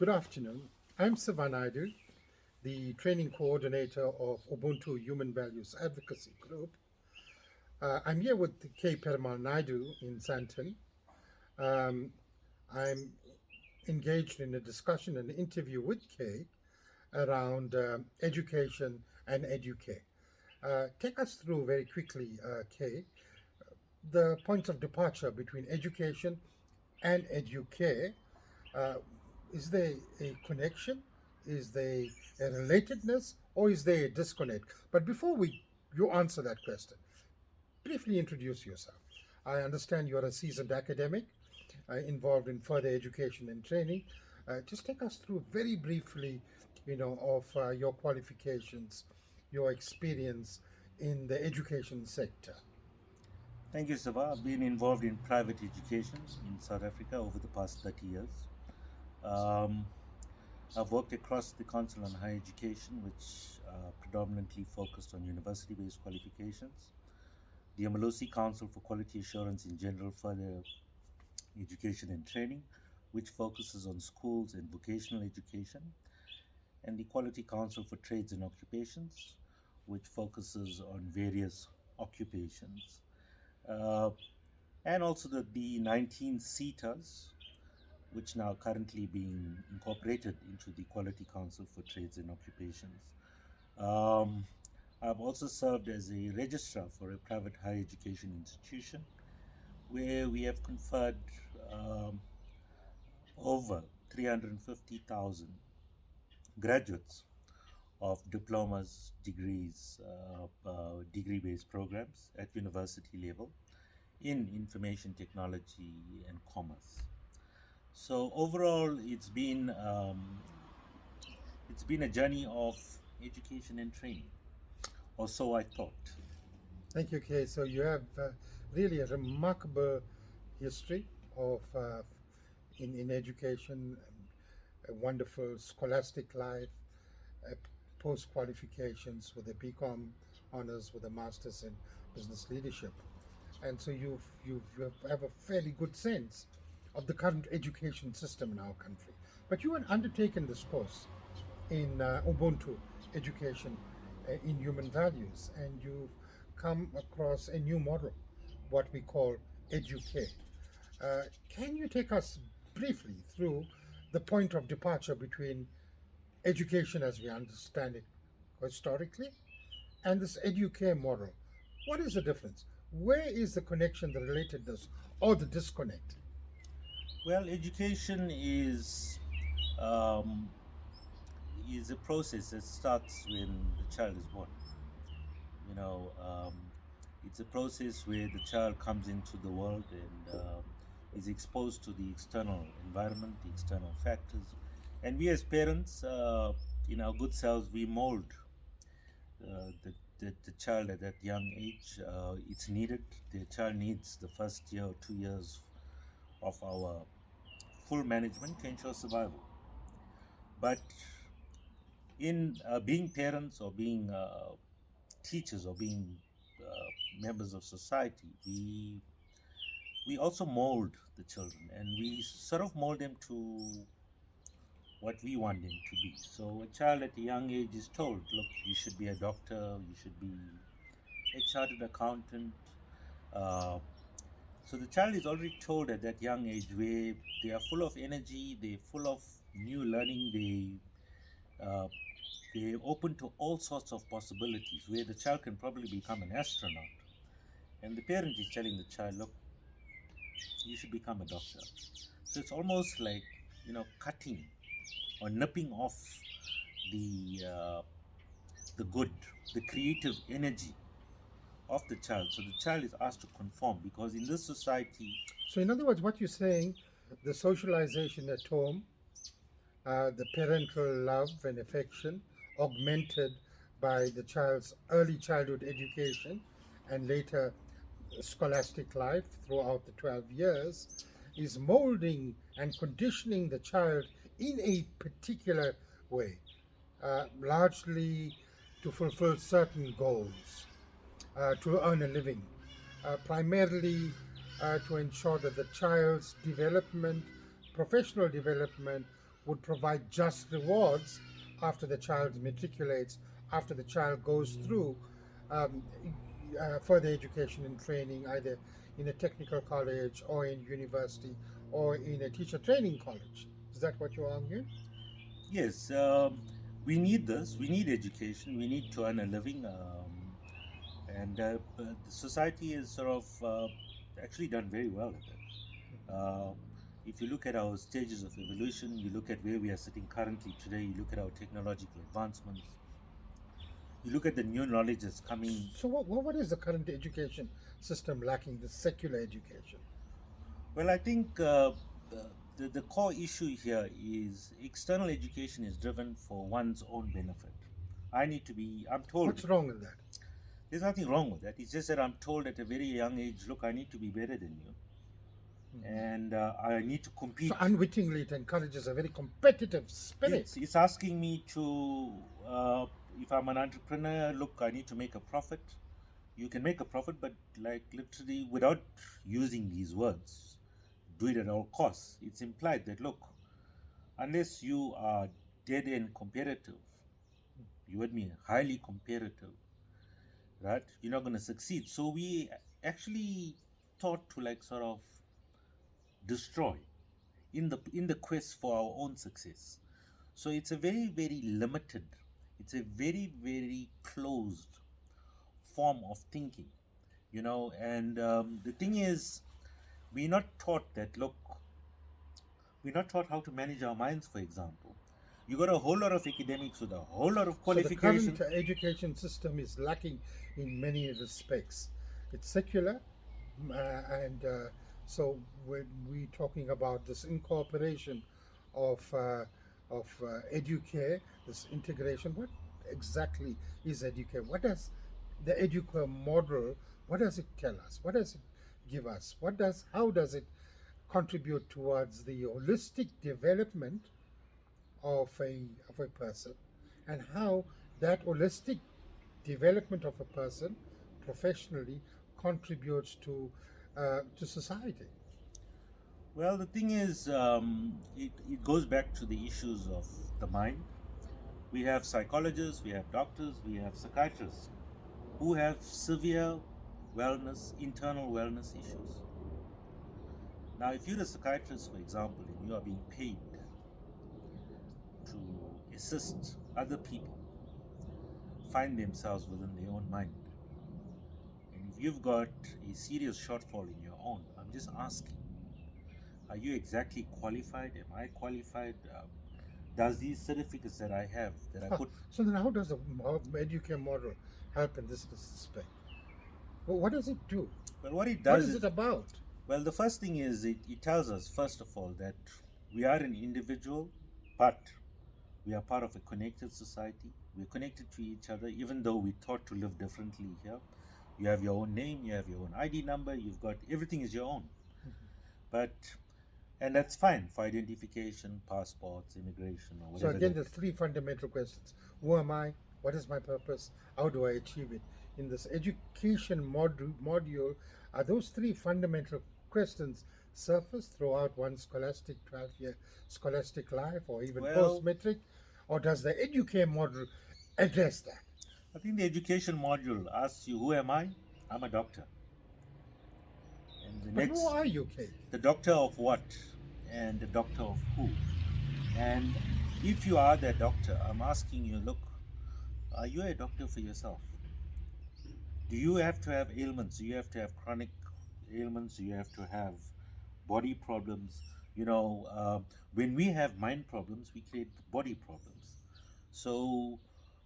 Good afternoon. I'm Siva Naidu, the training coordinator of Ubuntu Human Values Advocacy Group. I'm here with K. Perumal Naidu in Santon. Um, I'm engaged in a discussion and interview with Kay around education and educare. Take us through very quickly, Kay, the points of departure between education and educare. Uh, is there a connection? Is there a relatedness? Or is there a disconnect? But before you answer that question, briefly introduce yourself. I understand you're a seasoned academic involved in further education and training. Just take us through very briefly, of your qualifications, your experience in the education sector. Thank you, Siva. I've been involved in private education in South Africa over the past 30 years. Um, I've worked across the Council on Higher Education, which predominantly focused on university based qualifications, the Amalusi Council for Quality Assurance in General Further Education and Training, which focuses on schools and vocational education, and the Quality Council for Trades and Occupations, which focuses on various occupations. Uh, and also the 19 CETAs, which now currently being incorporated into the Quality Council for Trades and Occupations. Um, I've also served as a registrar for a private higher education institution where we have conferred um, over 350,000 graduates of diplomas, degrees, degree-based programs at university level in information technology and commerce. So overall, it's been a journey of education and training, or so I thought. Thank you, Kay. So you have really a remarkable history of in education, a wonderful scholastic life, uh, post qualifications with a BCom honors with a master's in business leadership, and so you have a fairly good sense of the current education system in our country. But you had undertaken this course in Ubuntu education in human values, and you've come across a new model, what we call educare. Can you take us briefly through the point of departure between education as we understand it historically and this educare model? What is the difference? Where is the connection, the relatedness, or the disconnect? Well, education um, is a process that starts when the child is born. You know, it's a process where the child comes into the world and is exposed to the external environment, the external factors, and we as parents, in our good selves, we mold the child at that young age. It's needed. The child needs the first year or 2 years of our full management to ensure survival. But in being parents or being teachers or being members of society, we also mold the children and we sort of mold them to what we want them to be. So a child at a young age is told, look, you should be a doctor, you should be a chartered accountant. Uh, so the child is already told at that young age where they are full of energy, they're full of new learning, uh, they're open to all sorts of possibilities where the child can probably become an astronaut. And the parent is telling the child, look, you should become a doctor. So it's almost like, cutting or nipping off the the good, the creative energy of the child. So the child is asked to conform because in this society, So, in other words, what you're saying, the socialization at home, the parental love and affection, augmented by the child's early childhood education and later scholastic life throughout the 12 years, is molding and conditioning the child in a particular way, largely to fulfill certain goals, to earn a living, primarily to ensure that the child's development, professional development, would provide just rewards after the child matriculates, after the child goes through um, further education and training, either in a technical college or in university or in a teacher training college. Is that what you're arguing? Yes, we need this. We need education. We need to earn a living. And the society is sort of actually done very well at that. If you look at our stages of evolution, you look at where we are sitting currently today, you look at our technological advancements, you look at the new knowledge that's coming. So, what is the current education system lacking, the secular education? Well, I think the core issue here is external education is driven for one's own benefit. I'm told, What's wrong with that? there's nothing wrong with that. It's just that I'm told at a very young age, look, I need to be better than you. And I need to So, compete. unwittingly, it encourages a very competitive spirit. It's asking me to, if I'm an entrepreneur, look, I need to make a profit. You can make a profit, but like literally without using these words, do it at all costs. It's implied that, look, unless you are dead end competitive, you with me, highly competitive, right? You're not going to succeed. So we actually taught to like sort of destroy in the quest for our own success. So it's a very very limited, it's a very very closed form of thinking, you know. And the thing is, we're not taught that. Look, we're not taught how to manage our minds. For example, you got a whole lot of academics with a whole lot of So, the current qualifications. education system is lacking in many respects. It's secular, and so when we talking about this incorporation of Educare, this integration, what exactly is Educare? What does the Educare model? What does it tell us? What does it give us? How does it contribute towards the holistic development of a person, and how that holistic development of a person professionally contributes to society. Well, the thing is, it goes back to the issues of the mind. We have psychologists, we have doctors, we have psychiatrists who have severe wellness, internal wellness issues. Now, if you're a psychiatrist, for example, and you are being paid to assist other people find themselves within their own mind, and if you've got a serious shortfall in your own, I'm just asking, are you exactly qualified? Am I qualified? Does these certificates that I have, that I Huh. put, So then, how does the Educare model help in this respect? Well, what does it do? well, what it What does is it is, about? well, the first thing is it tells us, first of all, that we are an individual, but we are part of a connected society. We're connected to each other, even though we're taught to live differently here. You have your own name, you have your own ID number, you've got everything is your own. But, and that's fine for identification, passports, immigration, or So whatever again, that. there's three fundamental questions: Who am I? What is my purpose? How do I achieve it? In this education module, are those three fundamental questions surface throughout one's scholastic 12-year scholastic life, or even Well, post-metric, or does the Educare model address that? I think the education module asks you, who am I? I'm a doctor. And the But who next, are you, Kate? the doctor of what? And the doctor of who? And if you are that doctor, I'm asking you, look, are you a doctor for yourself? Do you have to have ailments? Do you have to have chronic ailments? Do you have to have body problems? You know, when we have mind problems, we create body problems. So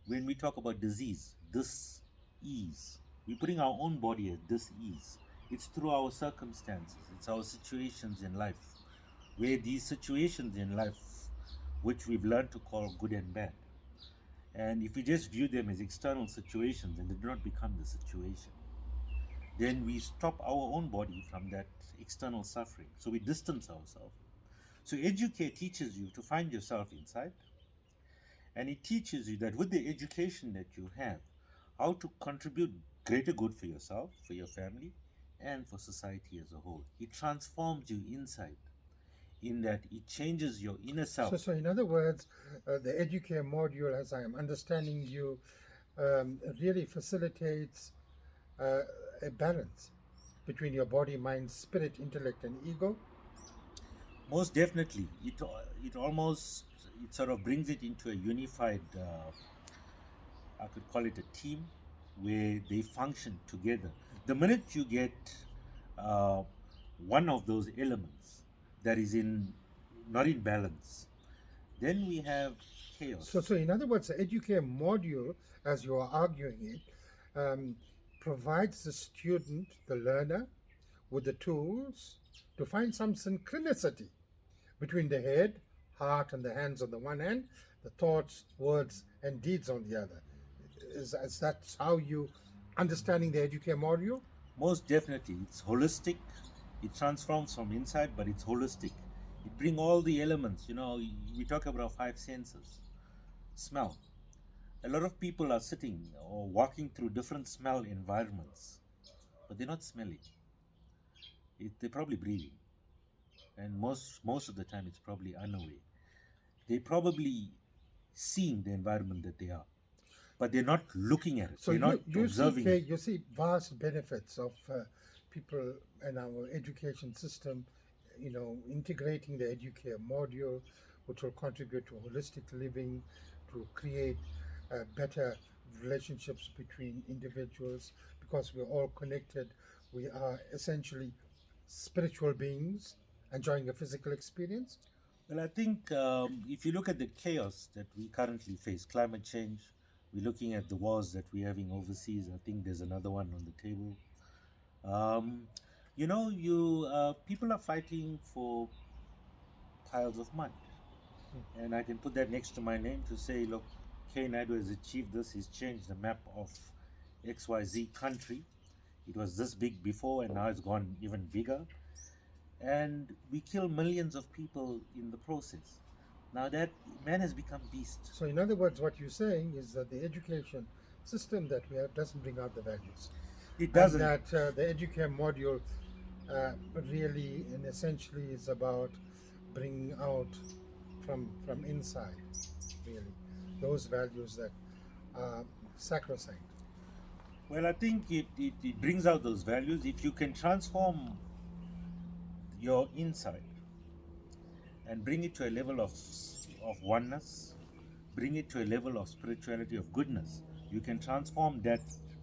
when we talk about disease, this ease, we're putting our own body at this ease. It's through our circumstances, it's our situations in life, where these situations in life, which we've learned to call good and bad, and if we just view them as external situations and they do not become the situation, then we stop our own body from that external suffering. So we distance ourselves. So educate teaches you to find yourself inside, and it teaches you that with the education that you have, how to contribute greater good for yourself, for your family, and for society as a whole. It transforms you inside. in that it changes your inner self. So in other words, the Educare module, as I am understanding you, really facilitates a balance between your body, mind, spirit, intellect, and ego. Most definitely, it almost it sort of brings it into a unified. I could call it a team where they function together. The minute you get uh, one of those elements that is in not in balance, then we have chaos. So in other words, the Educare module, as you are arguing it, provides the student, the learner, with the tools to find some synchronicity between the head, heart, and the hands on the one hand, the thoughts, words, and deeds on the other. Is that how you understanding the Educare module? Most definitely, it's holistic. It transforms from inside, but it's holistic. It brings all the elements. We talk about 5 senses. Smell. A lot of people are sitting or walking through different smell environments, but they're not smelling. They're probably breathing, and most of the time it's probably unaware. They're probably seeing the environment that they are, but they're not looking at it. So they're not observing it. you see vast benefits of people in our education system, integrating the Educare module, which will contribute to holistic living, to create better relationships between individuals, because we're all connected. We are essentially spiritual beings enjoying a physical experience. Well, I think if you look at the chaos that we currently face, climate change, we're looking at the wars that we're having overseas. I think there's another one on the table. People are fighting for piles of mud, and I can put that next to my name to say, look, K. Naidu has achieved this. He's changed the map of XYZ country. It was this big before, and now it's gone even bigger. And we kill millions of people in the process. Now that man has become beast. So, in other words, what you're saying is that the education system that we have doesn't bring out the values. It doesn't. And that the Educare module really and essentially is about bringing out from inside, really, those values that are sacrosanct. Well, I think it brings out those values. If you can transform your inside and bring it to a level of oneness, bring it to a level of spirituality, of goodness, you can transform that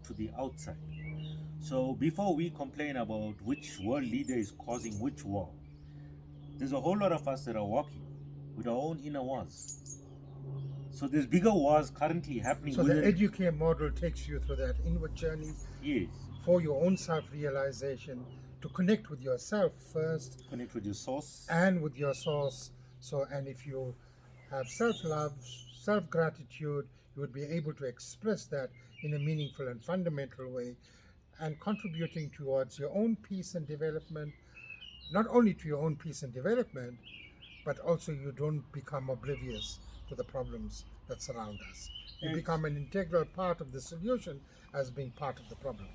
to the outside. So before we complain about which world leader is causing which war, there's a whole lot of us that are walking with our own inner wars. So there's bigger wars currently happening. So the Educare model takes you through that inward journey. Yes. For your own self-realization, to connect with yourself first. Connect with your source. And with your source. So, and if you have self-love, self-gratitude, you would be able to express that in a meaningful and fundamental way, and contributing towards your own peace and development, not only to your own peace and development, but also you don't become oblivious to the problems that surround us. You become an integral part of the solution as being part of the problem.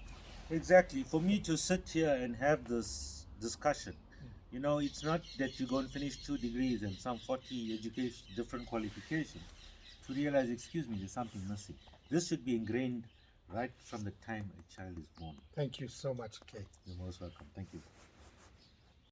Exactly. For me to sit here and have this discussion, it's not that you go and finish 2 degrees and some 40 education, different qualifications to realize, excuse me, there's something missing. This should be ingrained right from the time a child is born. Thank you so much, Kate. You're most welcome. Thank you.